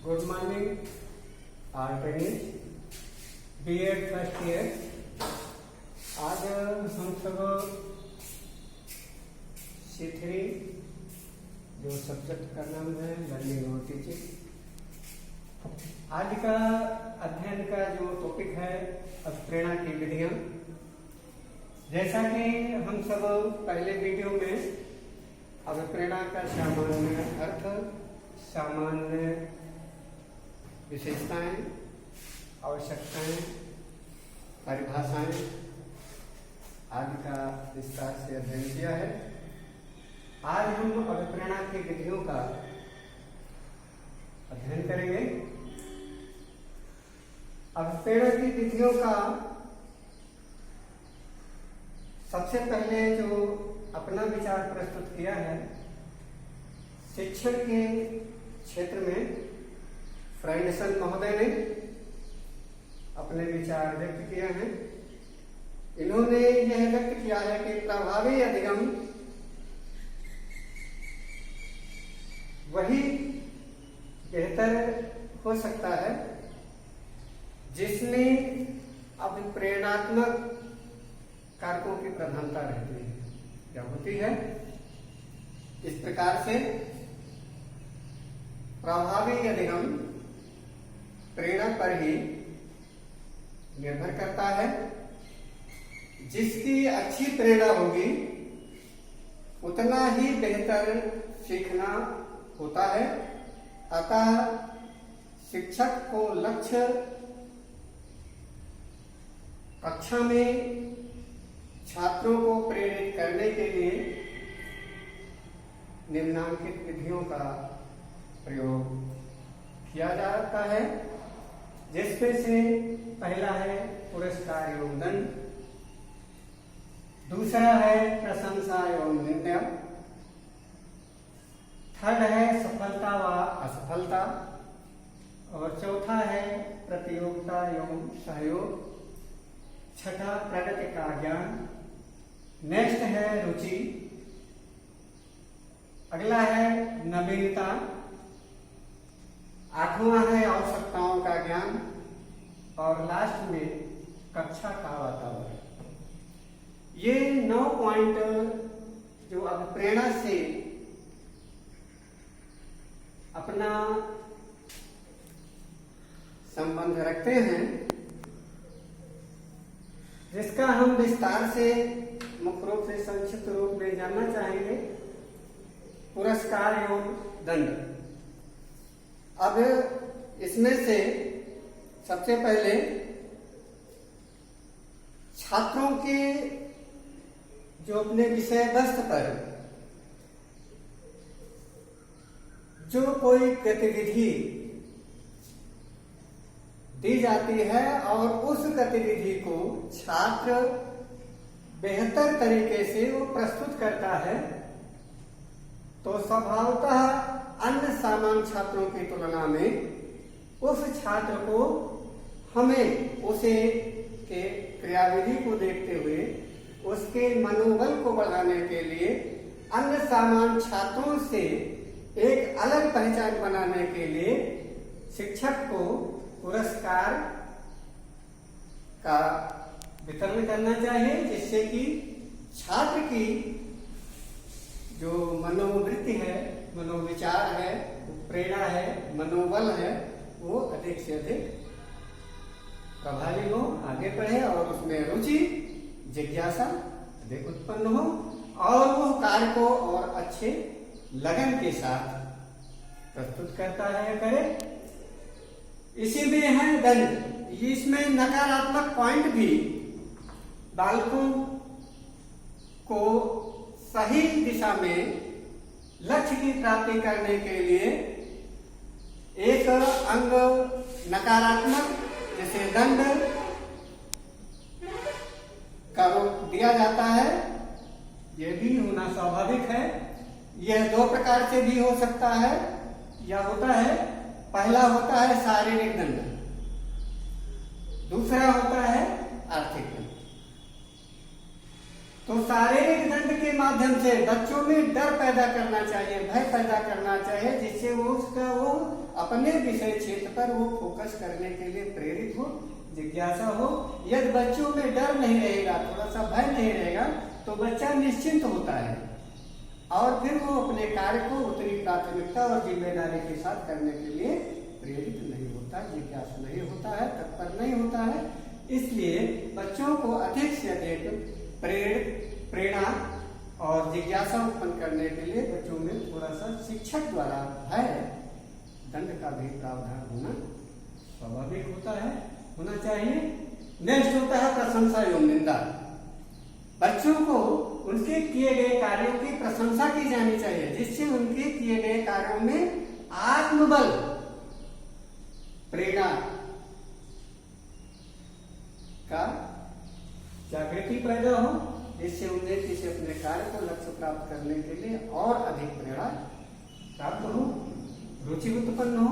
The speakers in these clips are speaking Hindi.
गुड मॉर्निंग आल ट्रेनिंग B.Ed फर्स्ट ईयर। आज हम सब C3 जो सब्जेक्ट का नाम है लर्निंग और टीचिंग। आज का अध्ययन का जो टॉपिक है अभिप्रेरणा की विधियां। जैसा कि हम सब पहले वीडियो में अभिप्रेरणा का सामान्य अर्थ, सामान्य विशेषताएं, आवश्यकताएं, परिभाषाएं आदि का विस्तार से अध्ययन किया है। आज हम अभिप्रेरणा की विधियों का अध्ययन करेंगे। अभिप्रेरणा की विधियों का सबसे पहले जो अपना विचार प्रस्तुत किया है शिक्षण के क्षेत्र में फ्राइडसन महोदय ने अपने विचार व्यक्त किए हैं। इन्होंने यह व्यक्त किया है कि प्रभावी अधिगम वही बेहतर हो सकता है जिसमें अभिप्रेरणात्मक कारकों की प्रधानता रहती है या होती है। इस प्रकार से प्रभावी अधिगम प्रेरणा पर ही निर्भर करता है। जिसकी अच्छी प्रेरणा होगी उतना ही बेहतर सीखना होता है। अतः शिक्षक को लक्ष्य कक्षा में छात्रों को प्रेरित करने के लिए निम्नांकित विधियों का प्रयोग किया जाता है, जिसमें से पहला है पुरस्कार एवं दंड, दूसरा है प्रशंसा एवं निंदा, थर्ड है सफलता व असफलता और चौथा है प्रतियोगिता एवं सहयोग, छठा प्रगति का ज्ञान, नेक्स्ट है रुचि, अगला है नवीनता, आठवां है आवश्यकताओं का ज्ञान और लास्ट में कक्षा का वातावरण। ये 9 पॉइंट जो अभिप्रेरणा से अपना संबंध रखते हैं, जिसका हम विस्तार से मुख्य रूप से संक्षिप्त रूप में जानना चाहेंगे। पुरस्कार एवं दंड। अब इसमें से सबसे पहले छात्रों के जो अपने विषय वस्तु पर जो कोई गतिविधि दी जाती है और उस गतिविधि को छात्र बेहतर तरीके से वो प्रस्तुत करता है, तो स्वभावतः अन्य सामान्य छात्रों की तुलना में उस छात्र को हमें उसे के क्रियाविधि को देखते हुए उसके मनोबल को बढ़ाने के लिए अन्य सामान्य छात्रों से एक अलग पहचान बनाने के लिए शिक्षक को पुरस्कार का वितरण करना चाहिए, जिससे कि छात्र की जो मनोवृत्ति है, मनोविचार है, प्रेरणा है, मनोबल है, वो अधिक से अधिक प्रभावी हो, आगे बढ़े और उसमें रुचि, जिज्ञासा अधिक उत्पन्न हो और वो कार्य को और अच्छे लगन के साथ प्रस्तुत करता है करे। इसी में है दंड। इसमें नकारात्मक पॉइंट भी बालकों को सही दिशा में लक्ष्य की प्राप्ति करने के लिए एक अंग नकारात्मक जैसे दंड का रूप दिया जाता है। यह भी होना स्वाभाविक है। यह 2 प्रकार से भी हो सकता है या होता है। पहला होता है शारीरिक दंड, दूसरा होता है आर्थिक दंड। तो शारीरिक दंड के माध्यम से बच्चों में डर पैदा करना चाहिए, भय पैदा करना चाहिए, जिससे वो अपने विषय क्षेत्र पर वो फोकस करने के लिए प्रेरित हो, जिज्ञासा हो। यदि बच्चों में डर नहीं रहेगा, थोड़ा सा भय नहीं रहेगा, तो बच्चा निश्चिंत होता है और फिर वो अपने कार्य को उतनी प्राथमिकता और जिम्मेदारी के साथ करने के लिए प्रेरित नहीं होता, जिज्ञासु नहीं होता है, तत्पर नहीं होता है। इसलिए बच्चों को अधिक से अधिक प्रेरणा और जिज्ञासा उत्पन्न करने के लिए बच्चों में थोड़ा सा शिक्षक द्वारा भय दंड का भी प्रावधान होना स्वाभाविक होता है, होना चाहिए। नेक्स्ट होता है प्रशंसा एवं निंदा। बच्चों को उनके किए गए कार्यों की प्रशंसा की जानी चाहिए, जिससे उनके किए गए कार्यों में आत्मबल, प्रेरणा का जागृति पैदा हो, जिससे उन्हें किसी अपने कार्य को लक्ष्य प्राप्त करने के लिए और अधिक प्रेरणा प्राप्त हो, रुचि उत्पन्न हो।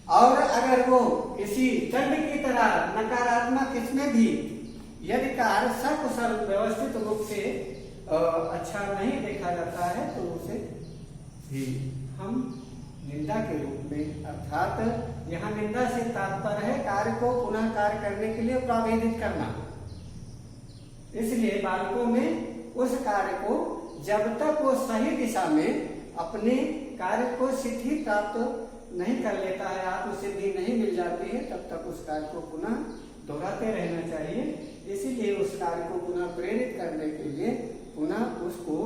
और अगर वो किसी दंड की तरह नकारात्मक इसमें भी यदि कार्य सकुशल व्यवस्थित रूप से अच्छा नहीं देखा जाता है, तो उसे भी हम निंदा के रूप में, अर्थात यहाँ निंदा से तात्पर्य है कार्य को पुनः कार्य करने के लिए प्रावेदित करना। इसलिए बालकों में उस कार्य को जब तक वो सही दिशा में अपने कार्य को सिद्धि प्राप्त नहीं कर लेता है, आत्मसिद्धि नहीं मिल जाती है, तब तक उस कार्य को पुनः दोहराते रहना चाहिए। इसीलिए उस कार्य को पुनः प्रेरित करने के लिए पुनः उसको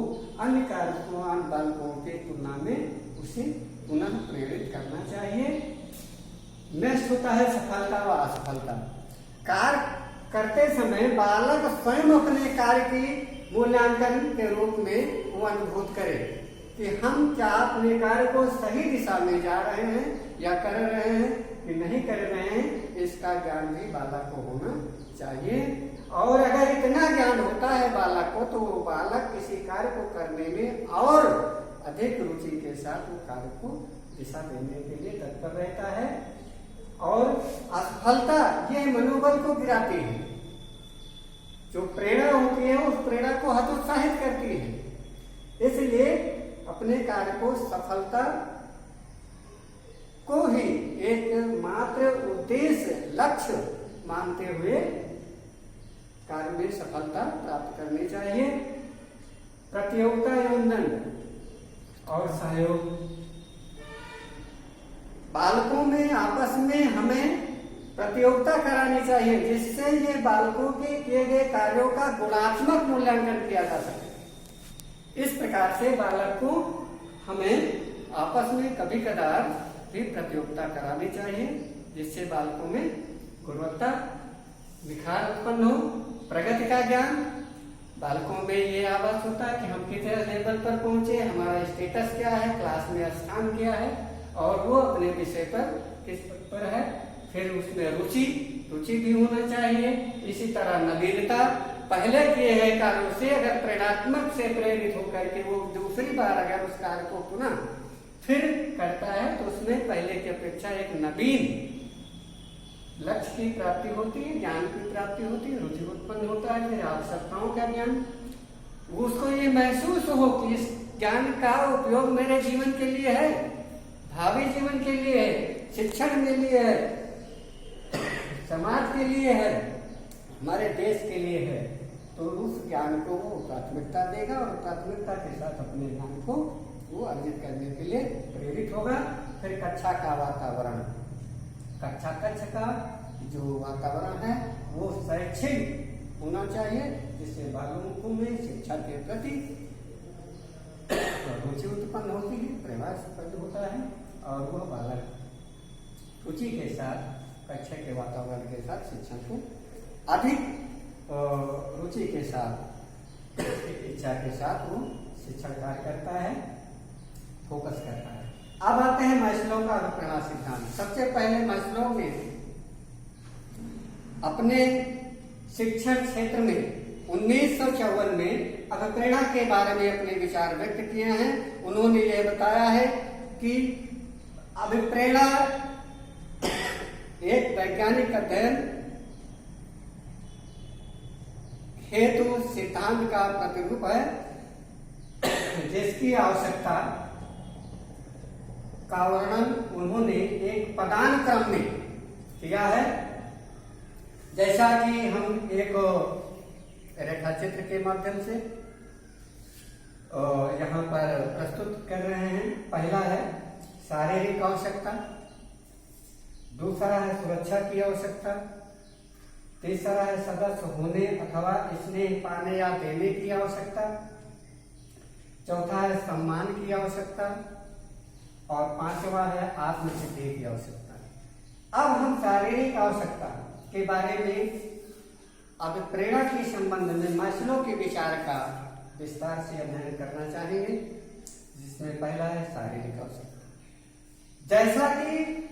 अन्य कार्यों, अन्य बालकों के तुलना में उसे पुनः प्रेरित करना चाहिए। नेक्स्ट होता है सफलता व असफलता। कार्य करते समय बालक स्वयं अपने कार्य की मूल्यांकन के रूप में वो अनुभूत करे कि हम क्या अपने कार्य को सही दिशा में जा रहे हैं या कर रहे हैं कि नहीं कर रहे हैं, इसका ज्ञान भी बालक को होना चाहिए। और अगर इतना ज्ञान होता है बालक को, तो वो बालक किसी कार्य को करने में और अधिक रुचि के साथ वो कार्य को दिशा देने के लिए तत्पर रहता है। और असफलता ये मनोबल को गिराती है, जो प्रेरणा होती है उस प्रेरणा को हतोत्साहित करती है। इसलिए अपने कार्य को सफलता को ही एक मात्र उद्देश्य, लक्ष्य मानते हुए कार्य में सफलता प्राप्त करनी चाहिए। प्रतियोगिता एवं दंड और सहयोग। बालकों में आपस में हमें प्रतियोगिता करानी चाहिए, जिससे ये बालकों के किए गए कार्यों का गुणात्मक मूल्यांकन किया जा सके। इस प्रकार से बालक को हमें आपस में कभी कदार भी प्रतियोगिता करानी चाहिए, जिससे बालकों में गुणवत्ता, निखार उत्पन्न हो, प्रगति का ज्ञान। बालकों में ये आवाज होता है कि हम कितने लेवल पर पहुंचे, हमारा स्टेटस क्या है, क्लास में स्थान क्या है, और वो अपने विषय पर किस पर है। फिर उसमें रुचि भी होना चाहिए। इसी तरह नवीनता, पहले किए गए कार्यों से अगर प्रेरणात्मक से प्रेरित होकर के वो दूसरी बार अगर उस कार्य को पुनः फिर करता है, तो उसमें पहले की अपेक्षा एक नवीन लक्ष्य की प्राप्ति होती है, ज्ञान की प्राप्ति होती है, रुचि उत्पन्न होता है, फिर आवश्यकताओं का ज्ञान। उसको ये महसूस हो कि इस ज्ञान का उपयोग मेरे जीवन के लिए है, भावी जीवन के लिए है, शिक्षण के लिए है, समाज के लिए है, हमारे देश के लिए है। तो उस ज्ञान को वो प्राथमिकता देगा और प्राथमिकता के साथ अपने ज्ञान को वो अर्जित करने के लिए प्रेरित होगा। फिर कक्षा का वातावरण, कक्ष का जो वातावरण है वो शैक्षिक होना चाहिए, जिससे बालकों में शिक्षा के प्रति रुचि उत्पन्न होती है, प्रयास उत्पन्न होता है, और वह बालक रुचि के साथ, कक्षा के वातावरण के साथ शिक्षण को अधिक रुचि के साथ, इच्छा के साथ वो शिक्षण कार्य करता है, फोकस करता है। अब आते हैं मास्लो का अभिप्रेरणा सिद्धांत। सबसे पहले मास्लो ने अपने शिक्षण क्षेत्र में 1954 में अभिप्रेरणा के बारे में अपने विचार व्यक्त किए हैं। उन्होंने यह बताया है कि अभिप्रेरणा एक वैज्ञानिक अध्ययन हेतु सिद्धांत का प्रतिरूप है, जिसकी आवश्यकता का वर्णन उन्होंने एक पदानुक्रम में किया है। जैसा कि हम एक रेखा चित्र के माध्यम से यहाँ पर प्रस्तुत कर रहे हैं। पहला है शारीरिक आवश्यकता, दूसरा है सुरक्षा की आवश्यकता, तीसरा है सदस्य होने अथवा स्नेह पाने या देने की आवश्यकता, चौथा है सम्मान की आवश्यकता और पांचवा है आत्मसिद्धि की आवश्यकता। अब हम शारीरिक आवश्यकता के बारे में अभिप्रेरणा के संबंध में मास्लो के विचार का विस्तार से अध्ययन करना चाहेंगे, जिसमें पहला है शारीरिक आवश्यकता। जैसा कि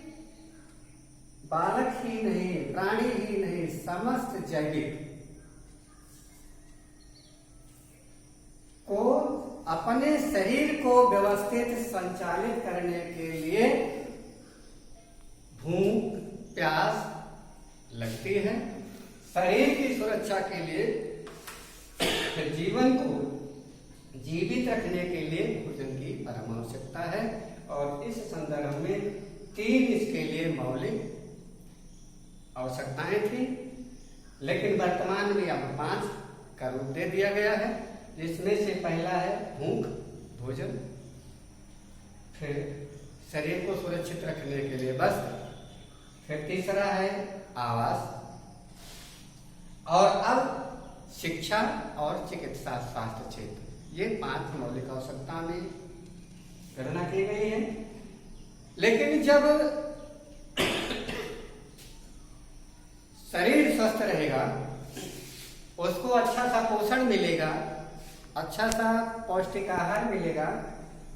बालक ही नहीं, प्राणी ही नहीं, समस्त जैविक को अपने शरीर को व्यवस्थित संचालित करने के लिए भूख प्यास लगती है। शरीर की सुरक्षा के लिए, जीवन को जीवित रखने के लिए भोजन की परम आवश्यकता है। और इस संदर्भ में 3 इसके लिए मौलिक आवश्यकताएं थी, लेकिन वर्तमान में अब 5 का रूप दे दिया गया है, जिसमें से पहला है भूख, भोजन, फिर शरीर को सुरक्षित रखने के लिए वस्त्र, फिर तीसरा है आवास, और अब शिक्षा और चिकित्सा स्वास्थ्य क्षेत्र। ये 5 मौलिक आवश्यकता में गणना की गई है। लेकिन जब शरीर स्वस्थ रहेगा, उसको अच्छा सा पोषण मिलेगा, अच्छा सा पौष्टिक आहार मिलेगा,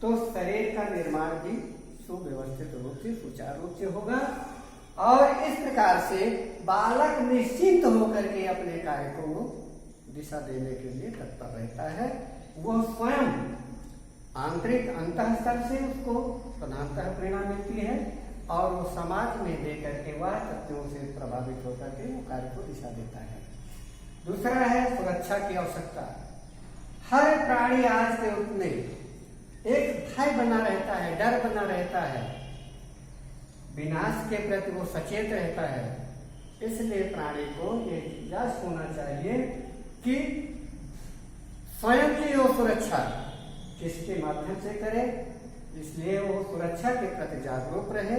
तो शरीर का निर्माण भी सुव्यवस्थित रूप से सुचारू रूप से होगा और इस प्रकार से बालक निश्चिंत होकर के अपने कार्य को दिशा देने के लिए तत्पर रहता है। वह स्वयं आंतरिक अंतःस्तर से उसको प्रधानतः प्रेरणा मिलती है और वो समाज में दे करके वह तत्वों से प्रभावित होकर के वो कार्य को दिशा देता है। दूसरा है सुरक्षा की आवश्यकता। हर प्राणी आज के रूप में एक भय बना रहता है, डर बना रहता है, विनाश के प्रति वो सचेत रहता है। इसलिए प्राणी को ये प्रयास होना चाहिए कि स्वयं की वो सुरक्षा किसके माध्यम से करे, इसलिए वो सुरक्षा के प्रति जागरूक रहे।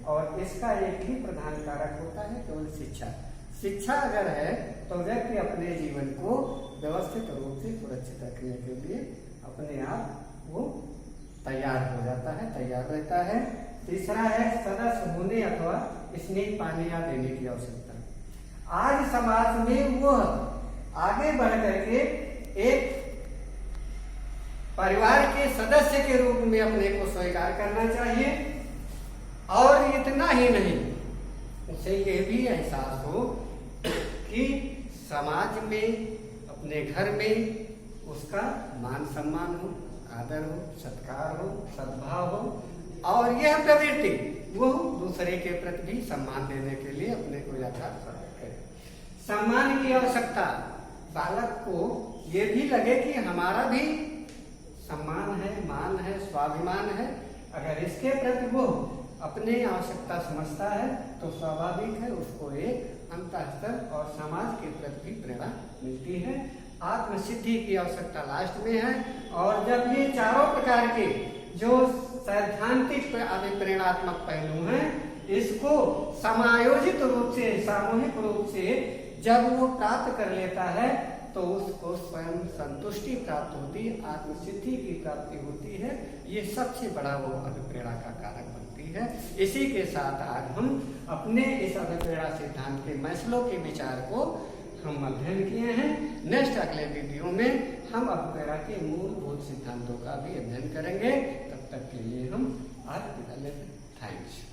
और इसका एक ही प्रधान कारक होता है, केवल शिक्षा। शिक्षा अगर है तो व्यक्ति अपने जीवन को व्यवस्थित रूप से सुरक्षित रखने के लिए अपने आप वो तैयार हो जाता है, तैयार रहता है। तीसरा है सदस्य होने अथवा स्नेह पाने या देने की आवश्यकता। आज समाज में वो आगे बढ़ करके एक परिवार के सदस्य के रूप में अपने को स्वीकार करना चाहिए। और इतना ही नहीं, उसे यह भी एहसास हो कि समाज में, अपने घर में उसका मान सम्मान हो, आदर हो, सत्कार हो, सद्भाव हो, और यह प्रवृत्ति वो दूसरे के प्रति भी सम्मान देने के लिए अपने को यथार्थ करे। सम्मान की आवश्यकता, बालक को ये भी लगे कि हमारा भी सम्मान है, मान है, स्वाभिमान है। अगर इसके प्रति वो अपने आवश्यकता समझता है तो स्वाभाविक है उसको एक अंतःस्तर और समाज के प्रति भी प्रेरणा मिलती है। आत्मसिद्धि की आवश्यकता लास्ट में है। और जब ये चारों प्रकार के जो सैद्धांतिक अभिप्रेरणात्मक पहलू हैं, इसको समायोजित रूप से, सामूहिक रूप से जब वो प्राप्त कर लेता है तो उसको स्वयं संतुष्टि प्राप्त होती है, आत्मसिद्धि की प्राप्ति होती है। ये सबसे बड़ा वो अभिप्रेरणा का कारक बनती है। इसी के साथ आज हम अपने इस अभिप्रेरणा सिद्धांत के मास्लो के विचार को हम अध्ययन किए हैं। नेक्स्ट अगले वीडियो में हम अभिप्रेरणा के मूलभूत सिद्धांतों का भी अध्ययन करेंगे। तब तक के लिए हम आज विदा लेते हैं। थैंक्स।